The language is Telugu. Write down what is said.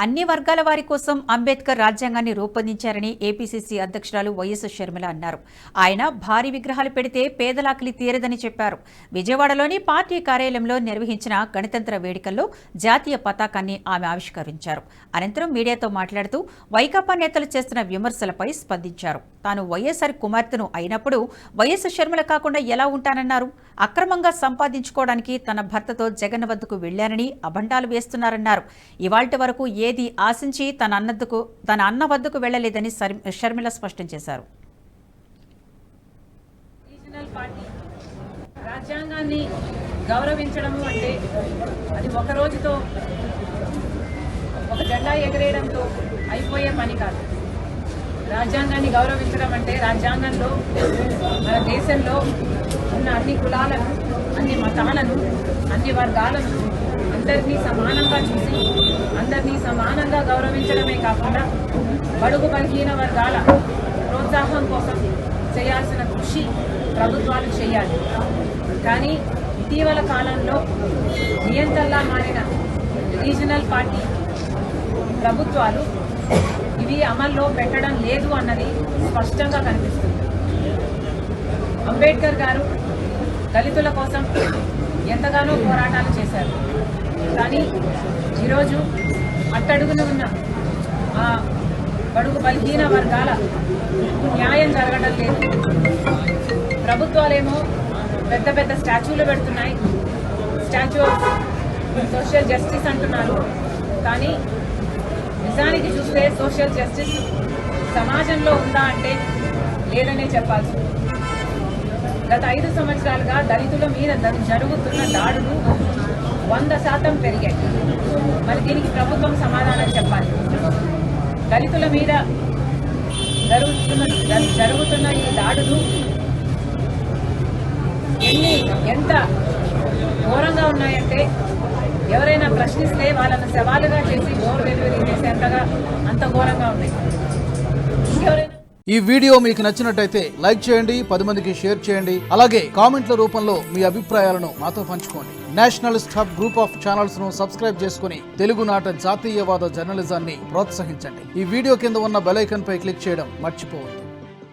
అన్ని వర్గాల వారి కోసం అంబేద్కర్ రాజ్యాంగాన్ని రూపొందించారని ఏపీసీసీ అధ్యక్షురాలు వైఎస్ షర్మిల అన్నారు. ఆయన భారీ విగ్రహాలు పెడితే పేదలాకలి తీరదని చెప్పారు. విజయవాడలోని పార్టీ కార్యాలయంలో నిర్వహించిన గణతంత్ర వేడుకల్లో జాతీయ పతాకాన్ని ఆమె ఆవిష్కరించారు. అనంతరం మీడియాతో మాట్లాడుతూ వైకాపా నేతలు చేస్తున్న విమర్శలపై స్పందించారు. తాను వైఎస్ఆర్ కుమార్తెను అయినప్పుడు వైఎస్ షర్మిల కాకుండా ఎలా ఉంటానన్నారు. అక్రమంగా సంపాదించుకోవడానికి తన భర్తతో జగన్ వద్దకు వెళ్లారని అభండాలు వేస్తున్నారన్నారు. ఇవాల్టి వరకు ఏది ఆశించి తన అన్న వద్దకు వెళ్లలేదని షర్మిల స్పష్టం చేశారు. రాజ్యాంగాన్ని గౌరవించడము అంటే అది ఒక రోజుతో ఒక జెండా ఎగరేయడంతో అయిపోయే పని కాదు. రాజ్యాంగాన్ని గౌరవించడం అంటే రాజ్యాంగంలో మన దేశంలో ఉన్న అన్ని కులాలను, అన్ని మతాలను, అన్ని వర్గాలను అందరినీ సమానంగా చూసి అందరినీ సమానంగా గౌరవించడమే కాకుండా బడుగు బలహీన వర్గాల ప్రోత్సాహం కోసం చేయాల్సిన కృషి ప్రభుత్వాలు చేయాలి. కానీ ఇటీవల కాలంలో నియంత్రణలా మారిన రీజనల్ పార్టీ ప్రభుత్వాలు ఇవి అమల్లో పెట్టడం లేదు అన్నది స్పష్టంగా కనిపిస్తుంది. అంబేద్కర్ గారు దళితుల కోసం ఎంతగానో పోరాటాలు చేశారు. కానీ ఈరోజు అట్టడుగున ఉన్న ఆ బడుగు బలహీన వర్గాల న్యాయం జరగడం లేదు. ప్రభుత్వాలేమో పెద్ద పెద్ద స్టాచ్యూలు పెడుతున్నాయి, స్టాచ్యూ ఆఫ్ సోషల్ జస్టిస్ అంటున్నారు. కానీ నిజానికి చూస్తే సోషల్ జస్టిస్ సమాజంలో ఉందా అంటే లేదనే చెప్పాల్సి. గత 5 సంవత్సరాలుగా దళితుల మీద జరుగుతున్న దాడులు 100% పెరిగాయి. మరి దీనికి ప్రభుత్వం సమాధానం చెప్పాలి. దళితుల మీద జరుగుతున్న ఈ దాడులు ఎంత ఘోరంగా ఉన్నాయంటే ఎవరైనా ప్రశ్నిస్తే వాళ్ళను సవాలుగా చేసి డోర్ డెలివరీ చేసేంతగా అంత ఘోరంగా ఉన్నాయి. ఈ వీడియో మీకు నచ్చినట్టయితే లైక్ చేయండి, 10 మందికి షేర్ చేయండి. అలాగే కామెంట్ల రూపంలో మీ అభిప్రాయాలను మాతో పంచుకోండి. Nationalist hub group of channels ను సబ్స్క్రైబ్ చేసుకుని తెలుగునాట జాతీయవాద జర్నలిజాన్ని ప్రోత్సహించండి. ఈ వీడియో కింద ఉన్న బెల్ ఐకాన్ పై క్లిక్ చేయడం మర్చిపోవద్దు.